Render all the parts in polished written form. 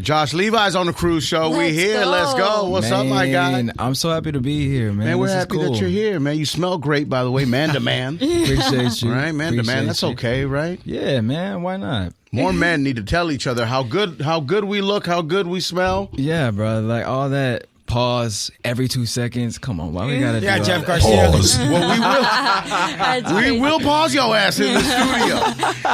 Josh Levi's on the Cruise Show. We here. Go. Let's go. What's up, my guy? I'm so happy to be here, man. Man, we're this happy is cool. that you're here, man. You smell great, by the way, man to man. Appreciate you. Right, man to man. That's okay, right? Yeah, man. Why not? More men need to tell each other how good we look, how good we smell. Yeah, bro. Like all that. Pause every 2 seconds. Come on, why we gotta do Jeff that? Garcia. Well, we will pause your ass in the studio.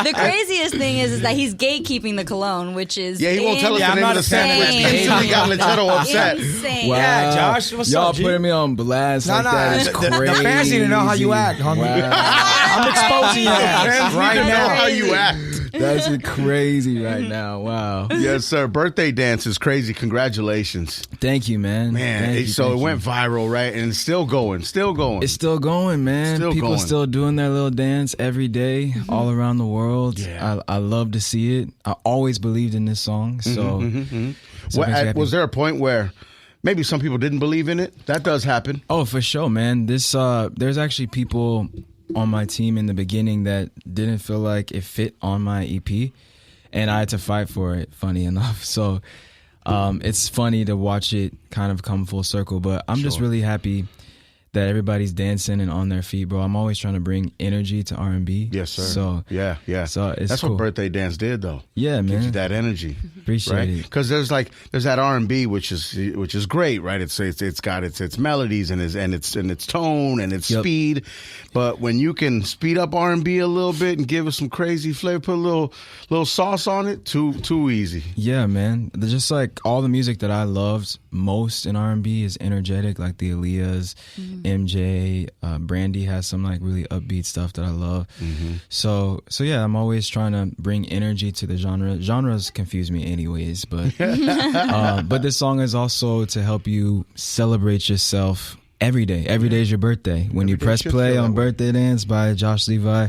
The craziest thing is that he's gatekeeping the cologne, which is Yeah, he won't tell us the name of the sandwich. Instantly got Lecheto upset. Insane. Wow. Yeah, Josh, what's Y'all up, G? putting me on blast like that is crazy. The fans need to know how you act, homie. Wow. I'm exposing your ass Fans right need to know now. how you act. That's crazy right now. Wow. Yes, sir. Birthday dance is crazy. Congratulations. Thank you, man. Man, Thank you, so thank it you. went viral, right? And it's still going. It's still going, man. Still People going. still doing their little dance every day, all around the world. Yeah. I love to see it. I always believed in this song. So, Was there a point where maybe some people didn't believe in it? That does happen. Oh, for sure, man. There's actually people on my team in the beginning that didn't feel like it fit on my EP, and I had to fight for it, funny enough. So it's funny to watch it kind of come full circle, but I'm just really happy that everybody's dancing and on their feet, bro. I'm always trying to bring energy to R&B. Yes, sir. So yeah. So it's That's cool. what birthday dance did, though. Yeah, Gives man. you that energy. Appreciate right? it. Because there's that R&B which is great, right? It's got its melodies and its tone and its speed. But when you can speed up R&B a little bit and give it some crazy flavor, put a little sauce on it, too easy. Yeah, man. Just like all the music that I loved most in R&B is energetic, like the Aaliyahs, MJ, Brandy has some like really upbeat stuff that I love. So yeah, I'm always trying to bring energy to the genre. Genres confuse me anyways, but but this song is also to help you celebrate yourself every day. Every day is your birthday. When you press play on Birthday Dance by Josh Levi,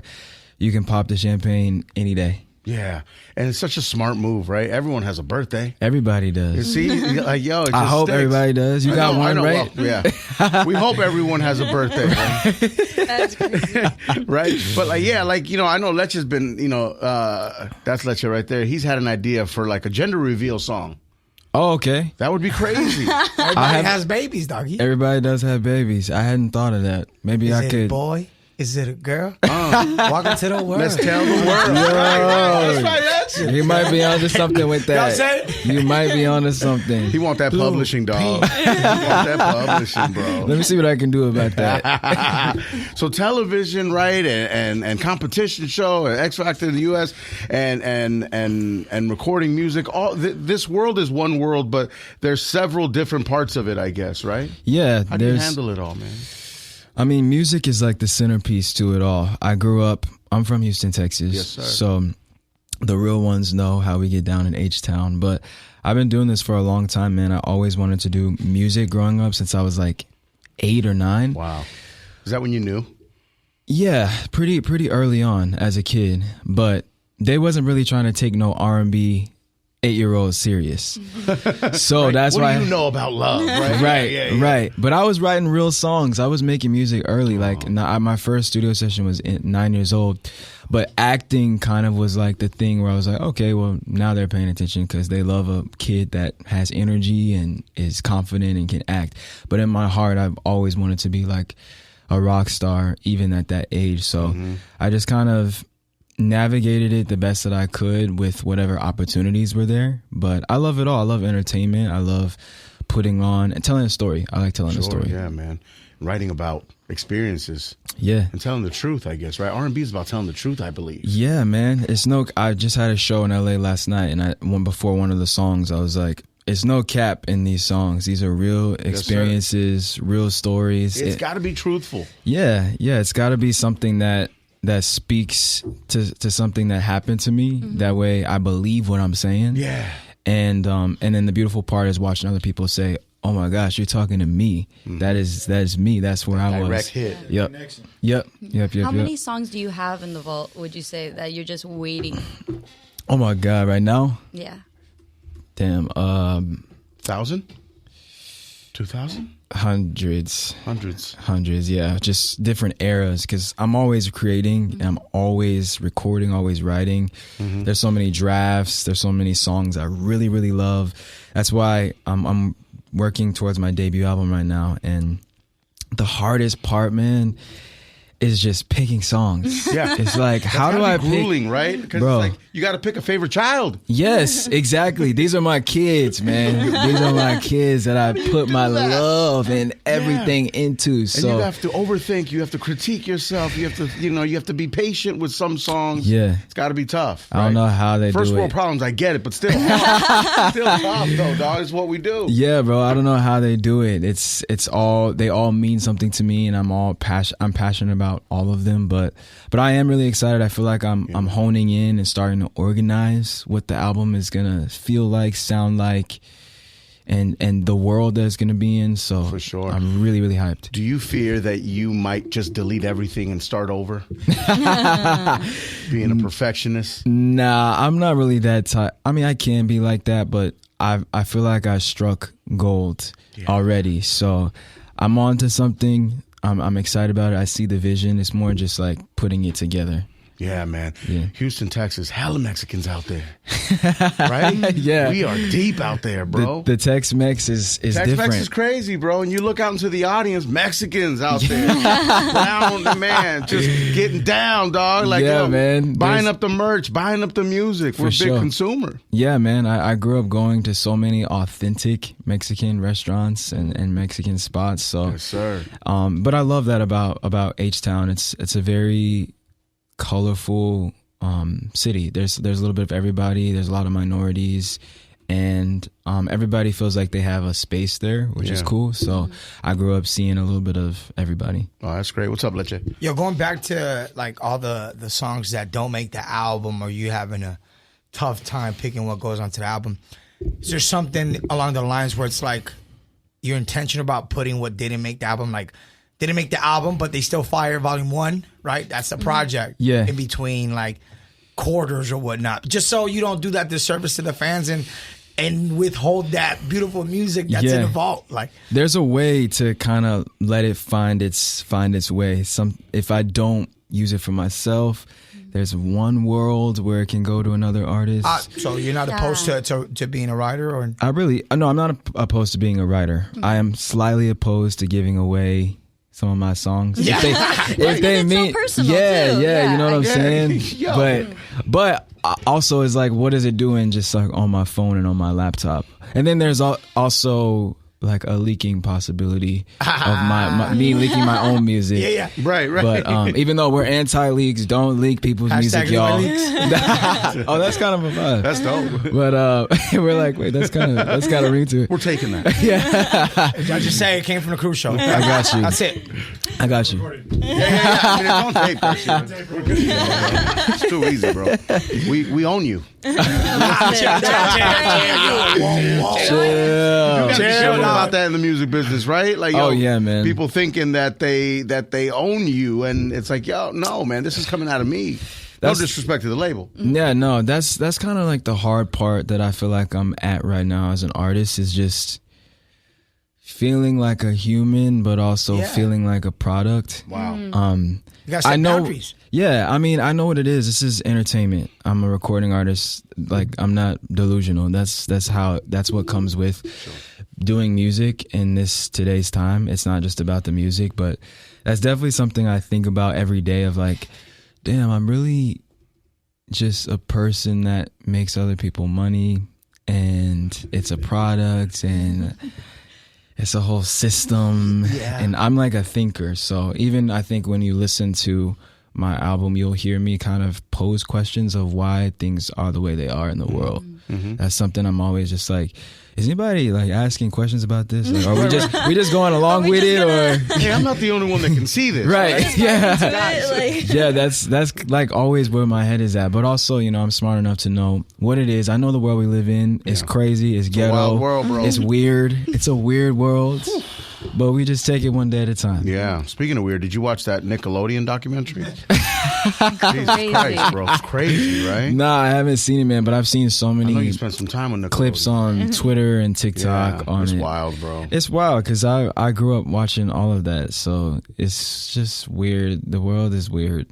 you can pop the champagne any day. Yeah, and it's such a smart move, right? Everyone has a birthday. Everybody does. You see, like, yo, it just I hope sticks. everybody does. You got one, right? Well, yeah, we hope everyone has a birthday, right? That's crazy. Right? But like, yeah, like, you know, I know Leche's been, you know, that's Leche right there. He's had an idea for like a gender reveal song. Oh, okay. That would be crazy. Everybody has babies, doggy. Everybody does have babies. I hadn't thought of that. Maybe Is I it could. a boy? Is it a girl? Welcome to the world. Let's tell the world. Yo, That's right. you might be onto something with Y'all that. said? You might be onto something. He want that publishing, dog. He want that publishing, bro. Let me see what I can do about that. So television, right, and competition show, and X Factor in the U.S., and recording music. All this world is one world, but there's several different parts of it, I guess, right? Yeah, How do you handle it all, man? I mean, music is like the centerpiece to it all. I'm from Houston, Texas. Yes, sir. So the real ones know how we get down in H-Town. But I've been doing this for a long time, man. I always wanted to do music growing up since I was like 8 or 9. Wow. Is that when you knew? Yeah, pretty early on as a kid. But they wasn't really trying to take no R&B 8-year-old serious. So that's why. What do you know about love, right? Right, right. But I was writing real songs. I was making music early. Like my first studio session was 9 years old. But acting kind of was like the thing where I was like, okay, well, now they're paying attention because they love a kid that has energy and is confident and can act. But in my heart, I've always wanted to be like a rock star, even at that age. So I just kind of navigated it the best that I could with whatever opportunities were there. But I love it all. I love entertainment. I love putting on and telling a story. I like telling a story. Yeah, man. Writing about experiences. Yeah. And telling the truth, I guess, right? R&B is about telling the truth, I believe. Yeah, man. I just had a show in LA last night, and before one of the songs, I was like, it's no cap in these songs. These are real experiences, real stories. It's got to be truthful. Yeah. It's got to be something that speaks to something that happened to me. That way I believe what I'm saying. Yeah. And then the beautiful part is watching other people say, oh my gosh, you're talking to me. That is me. That's where I was. Direct hit. Yep. How many songs do you have in the vault, would you say, that you're just waiting? Oh my God, right now? Yeah. Damn. 1,000? 2,000? Hundreds. Hundreds. Yeah, just different eras, because I'm always creating and I'm always recording, always writing. There's so many drafts, there's so many songs I really, really love. That's why I'm working towards my debut album right now, and the hardest part, man, is just picking songs. Yeah. It's like, how do I grueling, pick? right? Because Bro. it's like, you got to pick a favorite child. Yes, exactly. These are my kids, man. These are my kids that I put my love and everything into. So And you have to overthink. You have to critique yourself. You have to, you have to be patient with some songs. Yeah. It's got to be tough. I don't know how they First do world it. problems, I get it, but still tough. Still tough, though, dog. It's what we do. Yeah, bro. I don't know how they do it. They all mean something to me, and I'm passionate about all of them. But I am really excited. I feel like I'm honing in and starting to organize what the album is gonna feel like, sound like, and the world that it's gonna be in. So For sure. I'm really, really hyped. Do you fear that you might just delete everything and start over? Being a perfectionist? Nah, I'm not really that type. I mean, I can be like that, but I feel like I struck gold already. So I'm on to something. I'm excited about it. I see the vision. It's more just like putting it together. Yeah, man. Yeah. Houston, Texas, hella Mexicans out there. Right? Yeah. We are deep out there, bro. The Tex-Mex is Tex-Mex different. is crazy, bro. And you look out into the audience, Mexicans out there. Brown, man, just getting down, dog. Like, Yeah, man. buying up the merch, buying up the music. We're a big sure. consumer. Yeah, man. I grew up going to so many authentic Mexican restaurants and Mexican spots. So, Yes, sir. but I love that about H-Town. It's a very colorful city. There's a little bit of everybody. There's a lot of minorities, and everybody feels like they have a space there, which is cool. So I grew up seeing a little bit of everybody. Oh, that's great. What's up, Leche? Yo, going back to like all the songs that don't make the album, or you having a tough time picking what goes onto the album, is there something along the lines where it's like your intention about putting what didn't make the album, like didn't make the album, but they still fire volume 1, right? That's the project. Yeah. In between like quarters or whatnot. Just so you don't do that disservice to the fans and withhold that beautiful music that's in the vault. Like, there's a way to kind of let it find its way. If I don't use it for myself, there's one world where it can go to another artist. so you're not opposed to being a writer, or I'm not opposed to being a writer. I am slightly opposed to giving away some of my songs. Yeah. If they It's mean, so personal, too. yeah, you know what I'm saying? Yo. But also it's like, what is it doing just like on my phone and on my laptop? And then there's also like a leaking possibility of me leaking my own music. Yeah. Right. But even though we're anti-leaks, don't leak people's music, y'all. Oh, that's kind of a vibe. That's dope. But we're like, wait, that's kind of ring to it. We're taking that. I just say it came from the Cruz Show. I got you. That's it. I got you. Yeah. I mean, don't tape that shit. We're good. It's too easy, bro. We own you. Chill. You gotta be careful about that in the music business, right? Like, Oh, yeah, man. People thinking that they own you, and it's like, yo, no, man, this is coming out of me. No disrespect to the label. Yeah, no, that's kind of like the hard part that I feel like I'm at right now as an artist, is just feeling like a human, but also feeling like a product. Wow. You gotta set boundaries. Yeah, I mean, I know what it is. This is entertainment. I'm a recording artist. Like, I'm not delusional. That's what comes with doing music in today's time. It's not just about the music, but that's definitely something I think about every day, of like, damn, I'm really just a person that makes other people money, and it's a product, and it's a whole system. And I'm like a thinker. So even I think when you listen to my album, you'll hear me kind of pose questions of why things are the way they are in the world. That's something I'm always just like, is anybody like asking questions about this? Like, are we just going along with it, or Hey, I'm not the only one that can see this. right? Yeah. Yeah, That's like always where my head is at. But also, I'm smart enough to know what it is. I know the world we live in is crazy, it's ghetto, wild world, bro. it's weird. It's a weird world. But we just take it one day at a time. Yeah. Speaking of weird, did you watch that Nickelodeon documentary? Jesus Christ, bro. It's crazy, right? Nah, I haven't seen it, man, but I've seen so I know many you spent some time on the clips on Twitter and TikTok on it's it. wild, bro. It's wild because I grew up watching all of that, so it's just weird. The world is weird.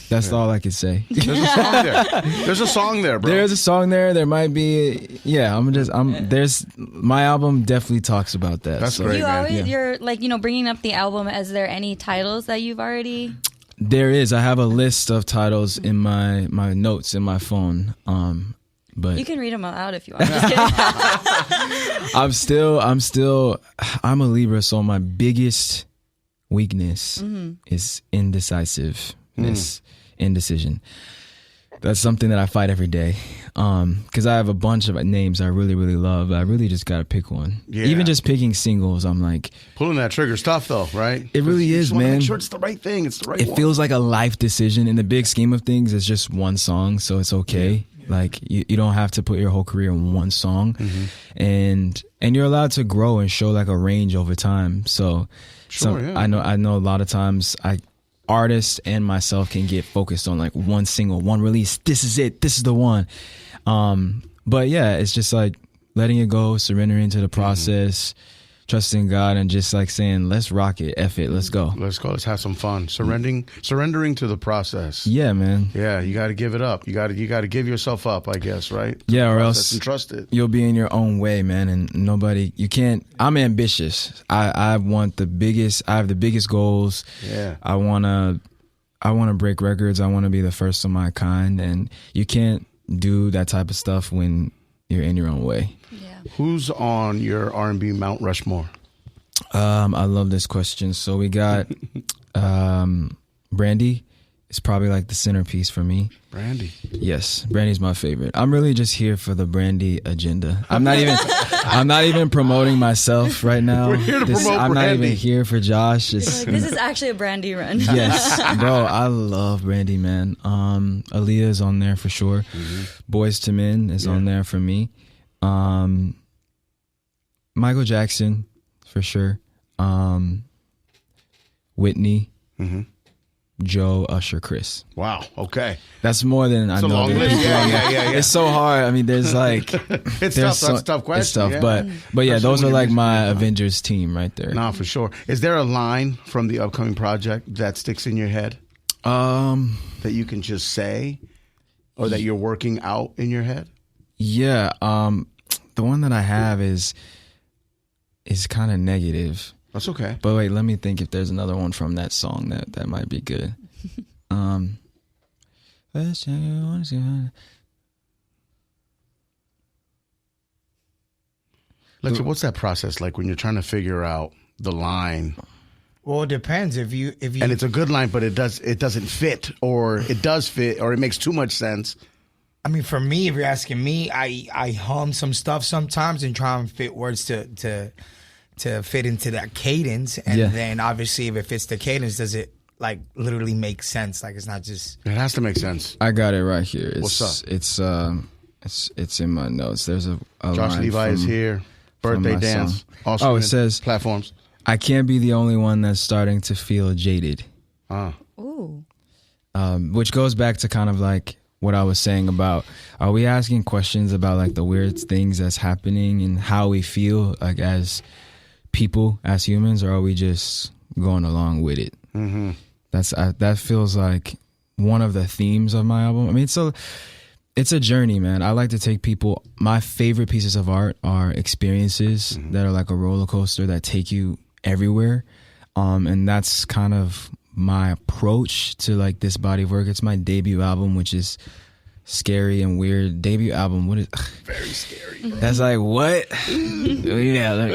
That's all I could say. There's a song there. There's a song there, bro. There's a song there. There might be. Yeah, there's my album definitely talks about that. That's great, You man. always, you're like, bringing up the album. Is there any titles that you've already? There is. I have a list of titles in my notes in my phone. But You can read them out if you want. I'm just kidding. I'm a Libra, so my biggest weakness is indecision. That's something that I fight every day. Because I have a bunch of names I really, really love. I really just got to pick one. Yeah. Even just picking singles, I'm like... Pulling that trigger's tough, though, right? It really You is, just wanna man. Make sure it's the right thing. It's the right It one. feels like a life decision. In the big scheme of things, it's just one song, so it's okay. Like, you don't have to put your whole career in one song. And you're allowed to grow and show like a range over time. So I know a lot of times artists and myself can get focused on like one single, one release. This is it. This is the one. But yeah, it's just like letting it go, surrendering to the process, trusting God, and just like saying, let's rock it. F it. Let's go. Let's go. Let's have some fun. Surrendering to the process. Yeah, man. Yeah, you got to give it up. You got to give yourself up, I guess, right? Yeah, or else and trust it. You'll be in your own way, man, and you can't. I'm ambitious. I have the biggest goals. Yeah. I wanna break records. I wanna be the first of my kind, and you can't do that type of stuff when you're in your own way. Yeah. Who's on your R&B Mount Rushmore? I love this question. So we got Brandy. It's probably like the centerpiece for me. Brandy. Yes, Brandy's my favorite. I'm really just here for the Brandy agenda. I'm not even promoting myself right now. We're here to promote I'm not Brandy. even here for Josh. This is actually a Brandy run. Yes, bro, I love Brandy, man. Aaliyah is on there for sure. Boyz II Men is on there for me. Michael Jackson for sure. Whitney. Joe, Usher, Chris. Wow. Okay. That's more than I It's a know. long there are list. people Yeah, on yeah, there. yeah, yeah. It's so hard. I mean, there's like It's there's tough. That's a tough question. It's tough, yeah. but yeah, Especially those when are you're like mixing my it up. Avengers team right there. Nah, for sure. Is there a line from the upcoming project that sticks in your head that you can just say, or that you're working out in your head? Yeah, the one that I have is kind of negative. That's okay. But wait, let me think if there's another one from that song that might be good. Lecture, what's that process like when you're trying to figure out the line? Well, it depends. If you And it's a good line, but it doesn't fit, or it does fit, or it makes too much sense. I mean, for me, if you're asking me, I hum some stuff sometimes and try and fit words to fit into that cadence, and then obviously if it fits the cadence, does it like literally make sense? Like it's not just. It has to make sense. I got it right here. What's up? It's in my notes. There's a Josh line Levi is from- here. Birthday my dance. song. Also Oh, it in says platforms. I can't be the only one that's starting to feel jaded. Ooh. Which goes back to kind of like what I was saying about, are we asking questions about like the weird things that's happening and how we feel like as people, as humans, or are we just going along with it? Mm-hmm. That feels like one of the themes of my album. I mean, it's a journey, man. I like to take people. My favorite pieces of art are experiences that are like a roller coaster that take you everywhere. And that's kind of my approach to like this body of work. It's my debut album, which is scary and weird. Debut album, what is Very scary, bro. that's like what? Yeah.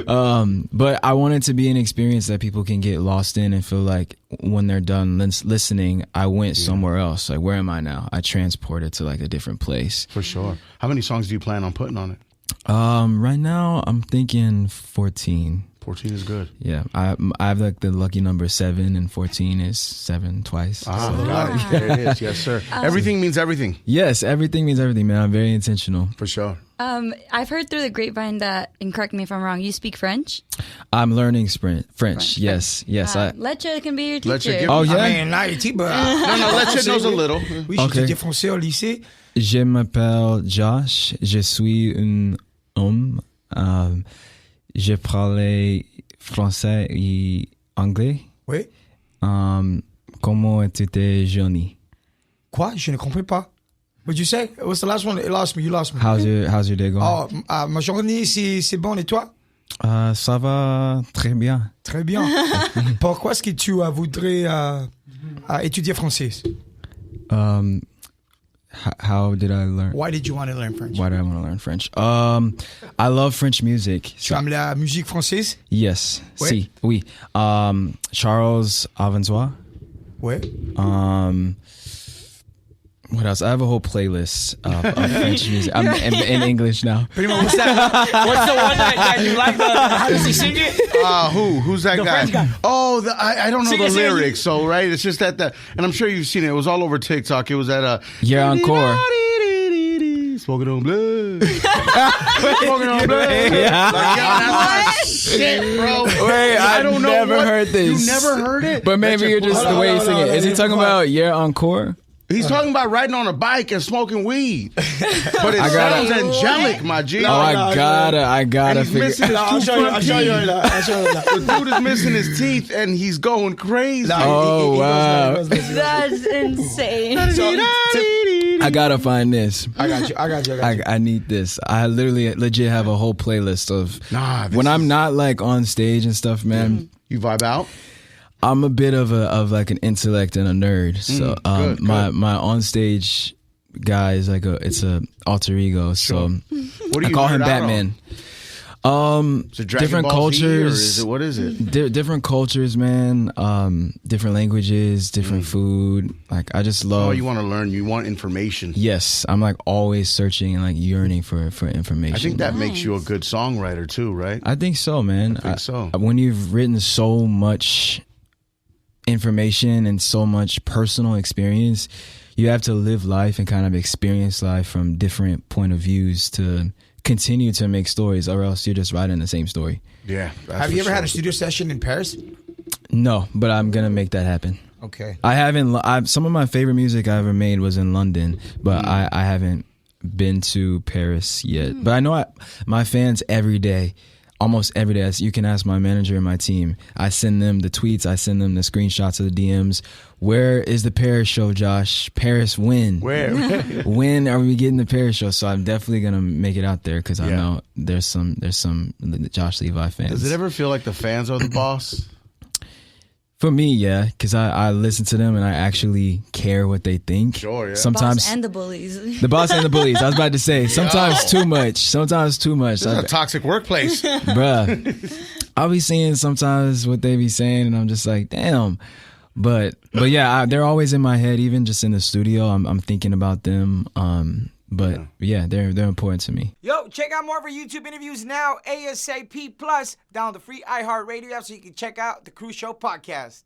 But I want it to be an experience that people can get lost in and feel like when they're done listening, I went somewhere else. Like, where am I now? I transported to like a different place. For sure. How many songs do you plan on putting on it? Right now I'm thinking 14. 14 is good. Yeah, I have like the lucky number 7, and 14 is 7 twice. Ah, So- got it. There it is. Yes, sir. Everything means everything. Yes, everything means everything, man. I'm very intentional. For sure. I've heard through the grapevine that, and correct me if I'm wrong, you speak French? I'm learning French. Yes. Leche can be your teacher. Leche can- Oh, yeah? I mean, not your teacher, but No, Leche knows a little. oui, Okay. j'étudiais français au lycée. Je m'appelle Josh. Je suis un homme. Je parle français et anglais. Oui. Comment es-tu, Johnny? Quoi? Je ne comprends pas. What'd you say? What's the last one? It lost me. You lost me. How's your day going? Oh, ma journée, c'est bon. Et toi? Ça va très bien. Très bien. Pourquoi est-ce que tu voudrais étudier français? How did I learn? Why did you want to learn French? Why do I want to learn French? I love French music. Tu aimes la musique française? Yes. Ouais. Si. Oui. Charles Avanzois. Ouais. What else? I have a whole playlist of French music. I'm in English now. What's that? What's the one that you like? How does he sing it? Who's that guy? French guy. Oh, I don't know Sing the it. lyrics. So right, it's just that, and I'm sure you've seen it. It was all over TikTok. It was at Yeah, encore. Smoking on blood. Smoking on blood. Yeah. Like, yo, that's my shit, bro. Wait, I don't know never what- heard this. You never heard it? But maybe you're just the way you sing it. Is he talking about Yeah Encore? He's talking about riding on a bike and smoking weed. But it sounds angelic, my G. I gotta And he's figure. missing his I'll two show you. front I'll show you. teeth. I'll show you. The dude is missing his teeth and he's going crazy. Oh, wow. That's insane. I gotta find this. I got you. I need this. I literally legit have a whole playlist of when I'm not like on stage and stuff, man. You vibe out? I'm a bit of like an intellect and a nerd. So good. my on stage guy is like it's a alter ego. So What do I you call him nerd out on? Batman. Is it Dragon Different Ball Z, or cultures. is it, what is it? Different cultures, man. Different languages, different food. Like I just love. Oh, you want to learn. You want information. Yes, I'm like always searching and like yearning for information. I think that makes you a good songwriter too, right? I think so, man. I think so. When you've written so much information and so much personal experience, you have to live life and kind of experience life from different point of views to continue to make stories, or else you're just writing the same story. Yeah. Have you ever had a studio session in Paris? No, but I'm gonna make that happen. Okay. I haven't. Some of my favorite music I ever made was in London, but I haven't been to Paris yet. But I know my fans every day, almost every day. You can ask my manager and my team. I send them the tweets. I send them the screenshots of the DMs. Where is the Paris show, Josh? Paris when? Where? When are we getting the Paris show? So I'm definitely gonna make it out there because I know there's some Josh Levi fans. Does it ever feel like the fans are the boss? For me, yeah, because I listen to them and I actually care what they think. Sure, yeah. Sometimes Boss and the bullies. the boss and the bullies. I was about to say sometimes too much. Sometimes too much. This is a toxic workplace. Bruh, I'll be seeing sometimes what they be saying, and I'm just like, damn. But yeah, they're always in my head. Even just in the studio, I'm thinking about them. But yeah, they're important to me. Yo, check out more of our YouTube interviews now, ASAP Plus. Download the free iHeartRadio app so you can check out the Cruz Show podcast.